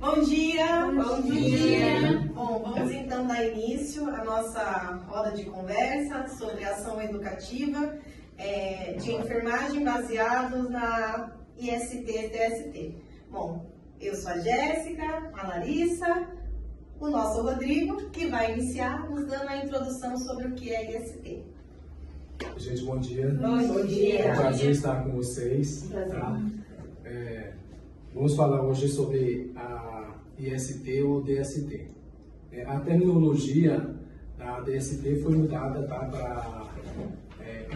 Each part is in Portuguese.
Bom dia! Bom dia! Bom, vamos então dar início à nossa roda de conversa sobre ação educativa de enfermagem baseados na IST-TST. Bom, eu sou a Jéssica, a Larissa, o nosso Rodrigo, que vai iniciar nos dando a introdução sobre o que é IST. Gente, bom dia. Bom dia. É um prazer estar com vocês. Tá? Vamos falar hoje sobre a IST ou DST. A terminologia da DST foi mudada, tá, para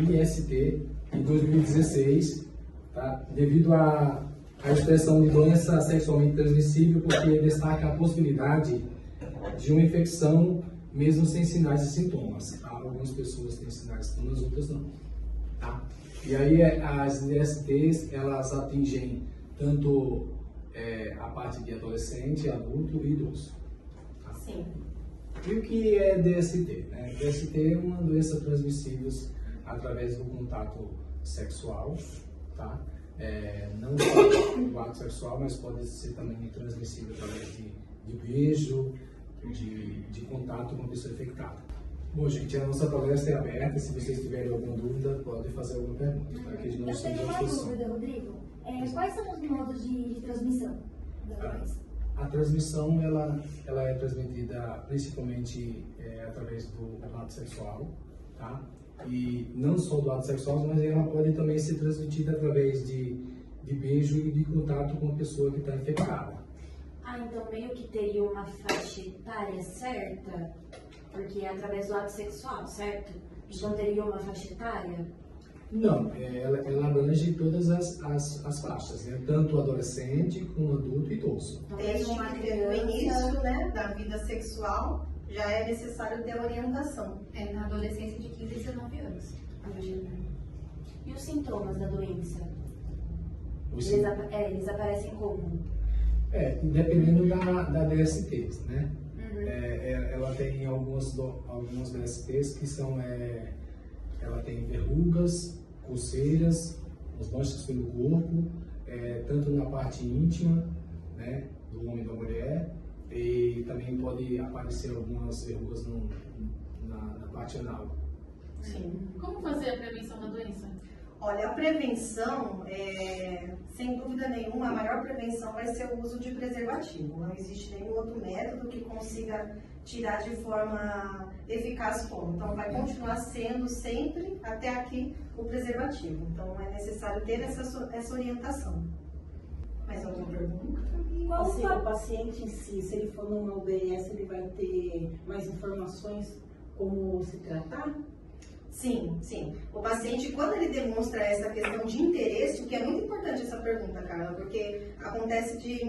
IST em 2016, tá, devido à expressão de doença sexualmente transmissível, porque destaca a possibilidade de uma infecção mesmo sem sinais e sintomas. Tá? Algumas pessoas têm sinais e sintomas, outras não. Tá? E aí as DSTs, elas atingem tanto a parte de adolescente, adulto e idoso. Tá? Sim. E o que é DST? DST é uma doença transmissível através do contato sexual, tá? Não só do ato sexual, mas pode ser também transmissível através de beijo, de contato com a pessoa infectada. Bom, gente, a nossa palestra é aberta. Se vocês tiverem alguma dúvida, podem fazer alguma pergunta. Tá? Que Eu tenho uma dúvida, Rodrigo. Quais são os modos de transmissão da doença? A transmissão ela é transmitida principalmente através do ato sexual, tá? E não só do ato sexual, mas ela pode também ser transmitida através de beijo e de contato com a pessoa que está infectada. Então meio que teria uma faixa etária certa? Porque é através do ato sexual, certo? Então teria uma faixa etária? Não, ela abrange todas as faixas, né? Tanto adolescente como adulto e idoso. Então, Desde uma que criança... no início, né, da vida sexual, já é necessário ter orientação. Na adolescência de 15 a 19 anos. E os sintomas da doença? Os Eles aparecem como? Dependendo da DST, né? Uhum. Ela tem algumas DSTs que são... ela tem verrugas, coceiras, as manchas pelo corpo, tanto na parte íntima, né, do homem e da mulher, e também pode aparecer algumas verrugas na parte anal. Sim. Como fazer a prevenção da doença? Olha, a prevenção, sem dúvida nenhuma, a maior prevenção vai ser o uso de preservativo. Não existe nenhum outro método que consiga tirar de forma eficaz como. Então, vai continuar sendo sempre, até aqui, o preservativo. Então, é necessário ter essa orientação. Mais alguma pergunta? Assim, o paciente em si, se ele for numa UBS, ele vai ter mais informações como se tratar? Sim, sim. O paciente, quando ele demonstra essa questão de interesse, o que é muito importante essa pergunta, Carla, porque acontece de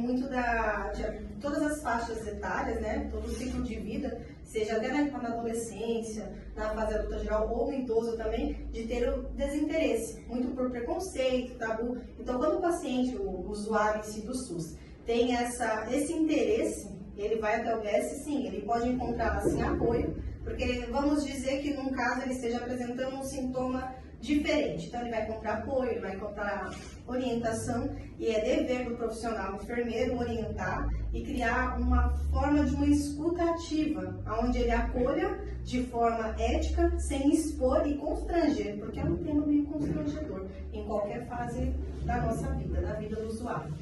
todas as faixas etárias, né, todo o ciclo de vida, seja até na adolescência, na fase adulta geral ou no idoso também, de ter o desinteresse, muito por preconceito, tabu. Então, quando o paciente, o usuário em si do SUS, tem esse interesse, ele vai até o UBS, sim, ele pode encontrar assim apoio, porque vamos dizer que num caso ele esteja apresentando um sintoma diferente. Então ele vai encontrar apoio, ele vai encontrar orientação e é dever do profissional enfermeiro orientar e criar uma forma de uma escuta ativa, onde ele acolha de forma ética, sem expor e constranger, porque é um tema meio constrangedor em qualquer fase da nossa vida, da vida do usuário.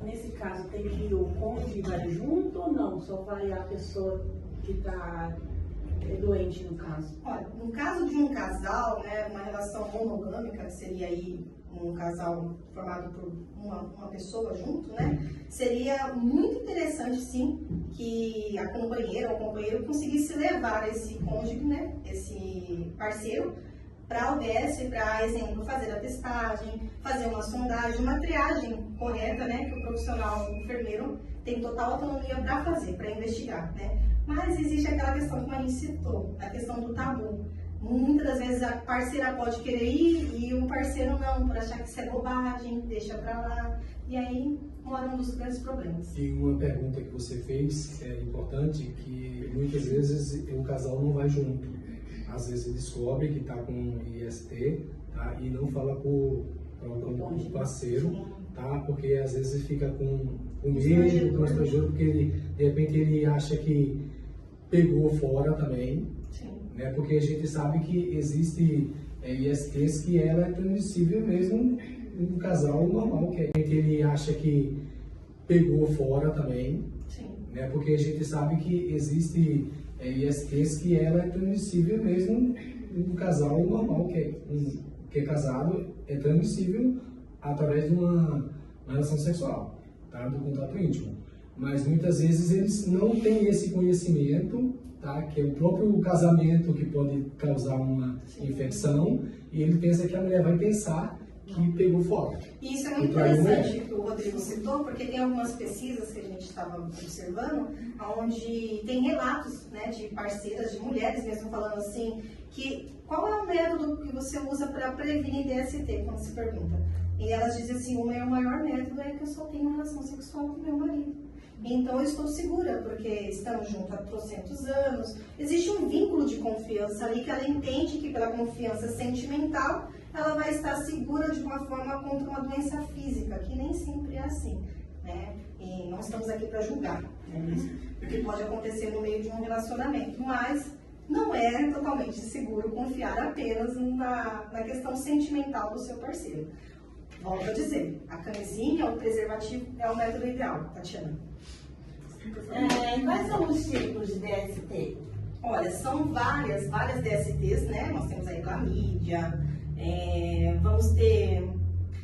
Nesse caso, tem que o cônjuge vai junto ou não? Só vai a pessoa que está doente, no caso? Olha, no caso de um casal, né, uma relação monogâmica, que seria aí um casal formado por uma pessoa junto, né, seria muito interessante, sim, que a companheira ou o companheiro conseguisse levar esse cônjuge, né, esse parceiro, para a UBS, para, exemplo, fazer a testagem, fazer uma sondagem, uma triagem correta, né, que o profissional enfermeiro tem total autonomia para fazer, para investigar, né. Mas existe aquela questão que a gente citou, a questão do tabu. Muitas das vezes a parceira pode querer ir e o parceiro não, por achar que isso é bobagem, deixa pra lá. E aí mora um dos grandes problemas. E uma pergunta que você fez é importante, que muitas vezes o casal não vai junto. Às vezes descobre que está com IST, tá? E não fala para o parceiro, tá? Porque às vezes fica com com medo, constrangido, porque ele, de repente ele acha que pegou fora também, Sim. né? Porque a gente sabe que existe ISTs que ela é transmissível mesmo um casal normal, que ele acha que pegou fora também, Sim. né? Porque a gente sabe que existe ISTs que ela é transmissível mesmo um casal normal, que é casado, é transmissível através de uma relação sexual, tá? Do contato íntimo. Mas muitas vezes eles não têm esse conhecimento, tá? Que é o próprio casamento que pode causar uma infecção, e ele pensa que a mulher vai pensar que pegou fora. E isso é muito interessante que o Rodrigo citou, porque tem algumas pesquisas que a gente estava observando, onde tem relatos, né, de parceiras, de mulheres mesmo falando assim, que qual é o método que você usa para prevenir DST, quando se pergunta. E elas dizem assim, o meu maior método é que eu só tenho relação sexual com meu marido. Então eu estou segura, porque estamos juntos há trocentos anos, existe um vínculo de confiança ali que ela entende que pela confiança sentimental ela vai estar segura de uma forma contra uma doença física, que nem sempre é assim, né? E não estamos aqui para julgar, né? Porque pode acontecer no meio de um relacionamento, mas não é totalmente seguro confiar apenas na questão sentimental do seu parceiro. Volto a dizer, a camisinha, o preservativo é o método ideal, Tatiana. Quais são os tipos de DST? Olha, são várias DSTs, né? Nós temos aí clamídia, vamos ter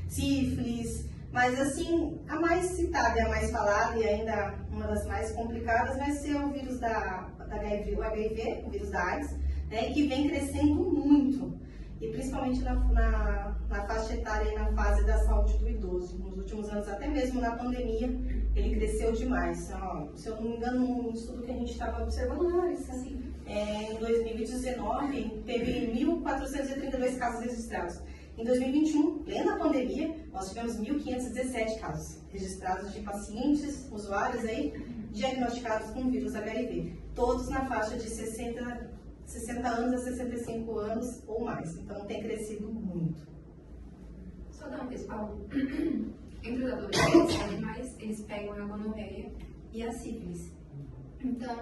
sífilis, mas assim, a mais citada e a mais falada e ainda uma das mais complicadas vai ser o vírus da HIV, o vírus da AIDS, né? Que vem crescendo muito, e principalmente na faixa etária e na fase da saúde do idoso. Nos últimos anos, até mesmo na pandemia, ele cresceu demais. Então, se eu não me engano, um estudo que a gente estava observando, Larissa, em 2019, teve 1.432 casos registrados. Em 2021, plena pandemia, nós tivemos 1.517 casos registrados de pacientes, usuários aí, diagnosticados com vírus HIV. Todos na faixa de 60 anos a 65 anos ou mais. Então, tem crescido muito. Só dar um respaldo. Entre os adolescentes, eles pegam a gonorreia e a sífilis. Então,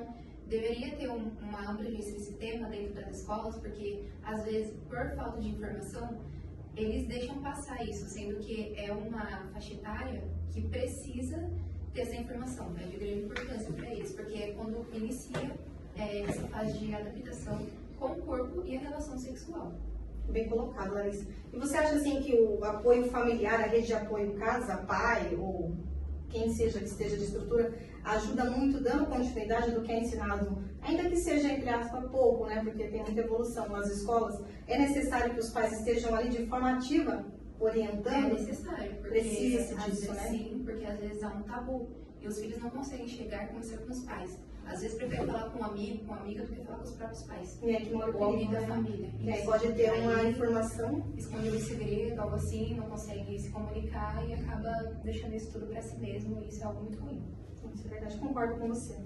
deveria ter uma ampla lista desse tema dentro das escolas, porque, às vezes, por falta de informação, eles deixam passar isso, sendo que é uma faixa etária que precisa ter essa informação, é de grande importância para eles, porque é quando inicia essa fase de adaptação com o corpo e a relação sexual. Bem colocado, Larissa. E você acha assim que o apoio familiar, a rede de apoio casa, pai ou quem seja que esteja de estrutura, ajuda muito dando continuidade do que é ensinado, ainda que seja, entre aspas, pouco, né? Porque tem muita evolução nas escolas. É necessário que os pais estejam ali de forma ativa, orientando? É necessário, porque Precisa-se às disso, vezes, né? sim, porque às vezes há um tabu e os filhos não conseguem chegar e conversar com os pais. Às vezes preferem falar com um amigo, com uma amiga, do que falar com os próprios pais. E aí que mora Ou alguém perigo, da né? família. E aí Isso. pode ter uma Aí, informação. esconde um segredo, algo assim, não consegue se comunicar e acaba deixando isso tudo para si mesmo, e isso é algo muito ruim. Isso é verdade, concordo com você.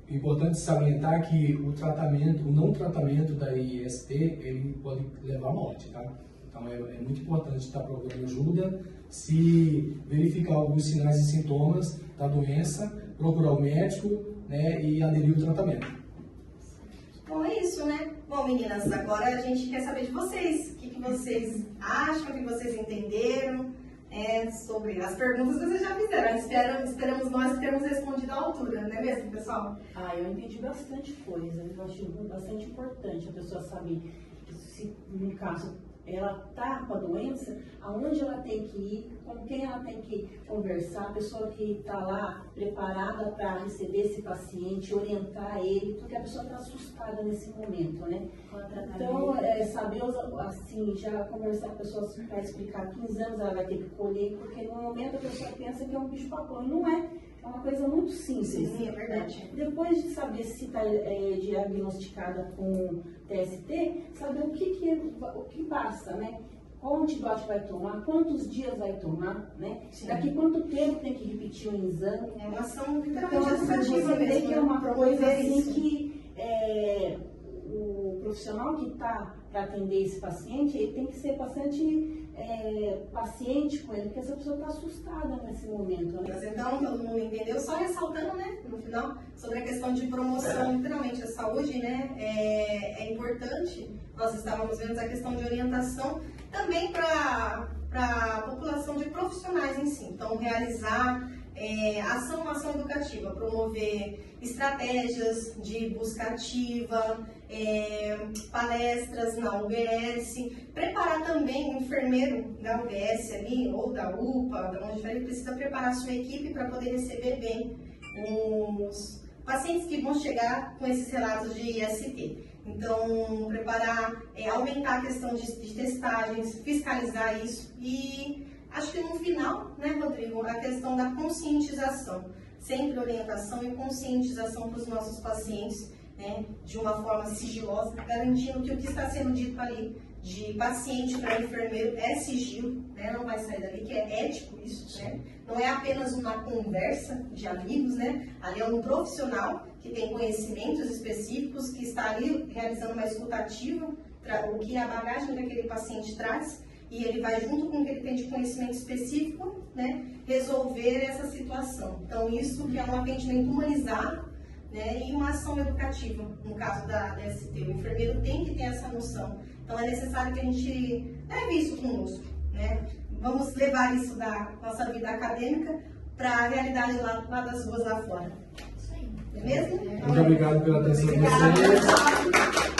Importante salientar que o não tratamento da IST, ele pode levar à morte, tá? Então é muito importante estar procurando ajuda, se verificar alguns sinais e sintomas da doença, procurar o médico, né, e aderir ao tratamento. Bom, é isso, né? Bom, meninas, agora a gente quer saber de vocês. O que vocês acham, o que vocês entenderam sobre as perguntas que vocês já fizeram. Esperamos nós termos respondido à altura, não é mesmo, pessoal? Eu entendi bastante coisa. Eu acho bastante importante a pessoa saber que, se no caso ela está com a doença, aonde ela tem que ir, com quem ela tem que conversar, a pessoa que está lá preparada para receber esse paciente, orientar ele, porque a pessoa está assustada nesse momento, né? Então, saber, assim, já conversar com a pessoa para explicar 15 anos ela vai ter que colher, porque no momento a pessoa pensa que é um bicho-papão, e não é. É uma coisa muito simples. Sim, é verdade. Depois de saber se está diagnosticada com TST, saber o que passa, né? Qual antibiótico vai tomar, quantos dias vai tomar, né? Sim. Daqui quanto tempo tem que repetir o exame. É uma ação Então, literalmente educativa você vê mesmo, que é né? uma coisa Promover assim isso. que o profissional que está para atender esse paciente, ele tem que ser bastante paciente com ele, porque essa pessoa está assustada nesse momento, né? Mas então, todo mundo entendeu, só ressaltando, né, no final, sobre a questão de promoção, literalmente, a saúde, né, é importante. Nós estávamos vendo a questão de orientação também para a população de profissionais em si. Então, realizar uma ação educativa, promover estratégias de busca ativa, palestras na UBS, preparar também o enfermeiro da UBS ali, ou da UPA, da onde ele precisa preparar a sua equipe para poder receber bem os pacientes que vão chegar com esses relatos de IST. Então, preparar, aumentar a questão de testagens, fiscalizar isso e acho que no final, né, Rodrigo, a questão da conscientização, sempre orientação e conscientização para os nossos pacientes, né, de uma forma sigilosa, garantindo que o que está sendo dito ali de paciente para enfermeiro é sigilo, né, não vai sair dali, que é ético isso, né, não é apenas uma conversa de amigos, né, ali é um profissional que tem conhecimentos específicos, que está ali realizando uma escutativa, o que a bagagem daquele paciente traz, e ele vai, junto com o que ele tem de conhecimento específico, né, resolver essa situação. Então, isso que é um atendimento humanizado, né, e uma ação educativa, no caso da DST. O enfermeiro tem que ter essa noção. Então, é necessário que a gente leve isso conosco, né? Vamos levar isso da nossa vida acadêmica para a realidade lá das ruas lá fora. Isso aí. Beleza? Muito obrigado pela atenção de vocês.